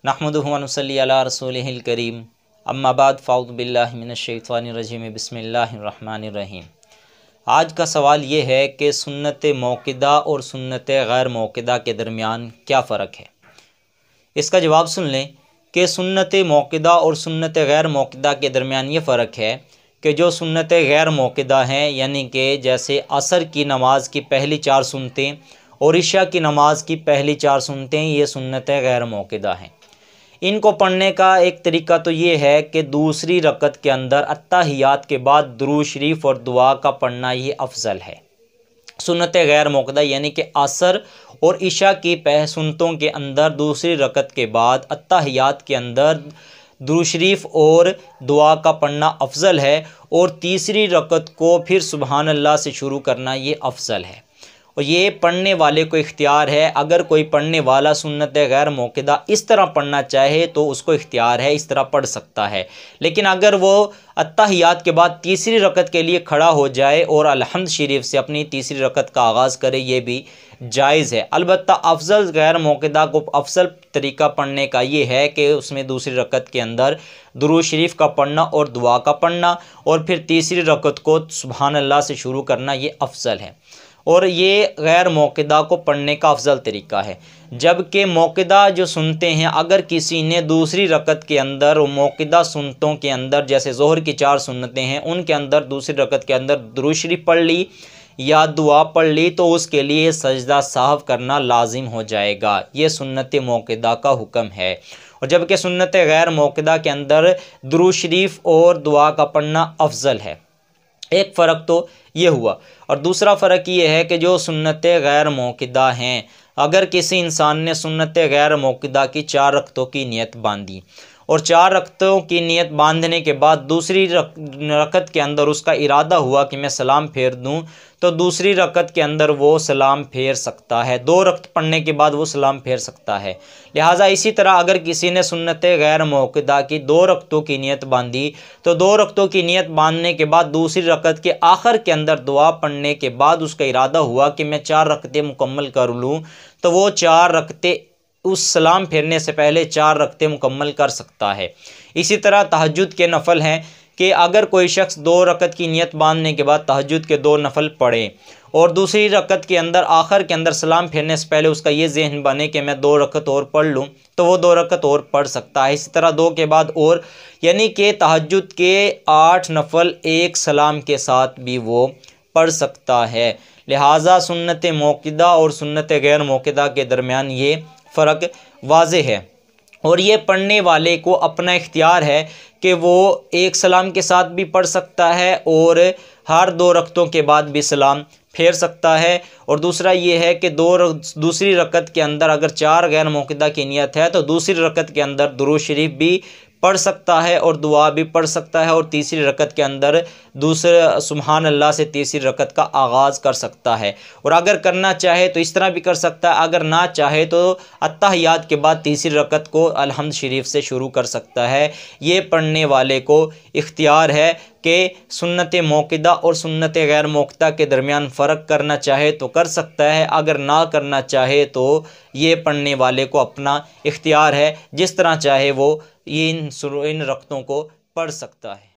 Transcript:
नहमदुहु व नुसल्ली अला रसूलिहिल करीम अम्मा बाद फ़ाउज़ु बिल्लाहि मिनश शैतानिर रजीम बिस्मिल्लाहिर रहमानिर रहीम। आज का सवाल ये है कि सुन्नत मौक़िदा और सुन्नत गैर मौक़िदा के दरमियान क्या फ़र्क है। इसका जवाब सुन लें कि सुन्नत मौक़िदा और सुन्नत गैर मौक़िदा के दरमियान ये फ़र्क है कि जो सुन्नत गैर मौक़िदा हैं, यानी कि जैसे असर की नमाज की पहली 4 सुन्नतें और इशा की नमाज की पहली 4 सुन्नतें, ये सुन्नत गैर मौक़िदा हैं। इनको पढ़ने का एक तरीका तो ये है कि दूसरी रकत के अंदर अत्ताहियात के बाद दुरूद शरीफ और दुआ का पढ़ना ये अफजल है। सुन्नत गैर मौक़िदा यानी कि असर और इशा की सुन्नतों के अंदर दूसरी रकत के बाद अत्ताहियात के अंदर दुरूद शरीफ और दुआ का पढ़ना अफजल है, और तीसरी रकत को फिर सुबहान अल्लाह से शुरू करना ये अफजल है। और ये पढ़ने वाले को इख्तियार है। अगर कोई पढ़ने वाला सुन्नत गैर मौक़िदा इस तरह पढ़ना चाहे तो उसको इख्तियार है, इस तरह पढ़ सकता है। लेकिन अगर वो अत्ताहियात के बाद तीसरी रकत के लिए खड़ा हो जाए और अलहम्द शरीफ से अपनी तीसरी रकत का आगाज़ करे, ये भी जायज़ है। अलबत्ता अफजल गैर मौक़िदा को अफजल तरीका पढ़ने का ये है कि उसमें दूसरी रकत के अंदर दुरूद शरीफ का पढ़ना और दुआ का पढ़ना, और फिर तीसरी रकत को सुबहान अल्लाह से शुरू करना, ये अफजल है। और ये गैर मौक़िदा को पढ़ने का अफजल तरीका है। जबकि मौक़िदा जो सुनते हैं, अगर किसी ने दूसरी रकत के अंदर मौक़िदा सुन्नतों के अंदर जैसे ज़ोहर की 4 सुन्नतें हैं, उनके अंदर दूसरी रकत के अंदर दुरूद शरीफ पढ़ ली या दुआ पढ़ ली, तो उसके लिए सजदा साहव करना लाजिम हो जाएगा। ये सुन्नत मौक़िदा का हुक्म है। और जबकि सुन्नत गैर मौक़िदा के अंदर दुरूद शरीफ और दुआ का पढ़ना अफजल है। एक फ़र्क तो ये हुआ। और दूसरा फ़र्क ये है कि जो सुन्नत गैर मौक़िदा हैं, अगर किसी इंसान ने सुन्नत गैर मौक़िदा की 4 रकतों की नियत बांधी और 4 रकतों की नियत बांधने के बाद दूसरी रकत के अंदर उसका इरादा हुआ कि मैं सलाम फेर दूं, तो दूसरी रकत के अंदर वो सलाम फेर सकता है। 2 रकत पढ़ने के बाद वो सलाम फेर सकता है। लिहाजा इसी तरह अगर किसी ने सुन्नत गैर मौक़िदा की 2 रकतों की नियत बांधी, तो 2 रकतों की नियत बांधने के बाद दूसरी रकत के आखिर के अंदर दुआ पढ़ने के बाद उसका इरादा हुआ कि मैं 4 रकतें मुकम्मल कर लूँ, तो वो 4 रकतें उस सलाम फेरने से पहले 4 रकतें मुकम्मल कर सकता है। इसी तरह तहज्जुद के नफल हैं कि अगर कोई शख्स 2 रकत की नियत बांधने के बाद तहज्जुद के 2 नफल पढ़े और दूसरी रकत के अंदर आखिर के अंदर सलाम फेरने से पहले उसका ये ज़हन बने कि मैं 2 रकत और पढ़ लूँ, तो वो 2 रकत और पढ़ सकता है। इसी तरह 2 के बाद और, यानी कि तहज्जुद के 8 नफल एक सलाम के साथ भी वो पढ़ सकता है। लिहाजा सुन्नत मौक़िदा और सुन्नत गैर मौक़िदा के दरमियान ये फ़र्क वाज़े है। और ये पढ़ने वाले को अपना इख्तियार है कि वो एक सलाम के साथ भी पढ़ सकता है और हर 2 रकतों के बाद भी सलाम फेर सकता है। और दूसरा ये है कि दूसरी रकत के अंदर अगर 4 गैर मौक़िदा की नियत है, तो दूसरी रकत के अंदर दुरूद शरीफ भी पढ़ सकता है और दुआ भी पढ़ सकता है, और तीसरी रकत के अंदर दूसरे सुबहान अल्लाह से तीसरी रकत का आगाज़ कर सकता है। और अगर करना चाहे तो इस तरह भी कर सकता है, अगर ना चाहे तो अत्ताहियात के बाद तीसरी रकत को अलहम्द शरीफ से शुरू कर सकता है। ये पढ़ने वाले को इख्तियार है कि सुन्नत मौक़िदा और सुन्नत गैर मौक़िदा के दरमियान फ़र्क करना चाहे तो कर सकता है, अगर ना करना चाहे तो ये पढ़ने वाले को अपना इख्तियार है, जिस तरह चाहे वो इन रकतों को पढ़ सकता है।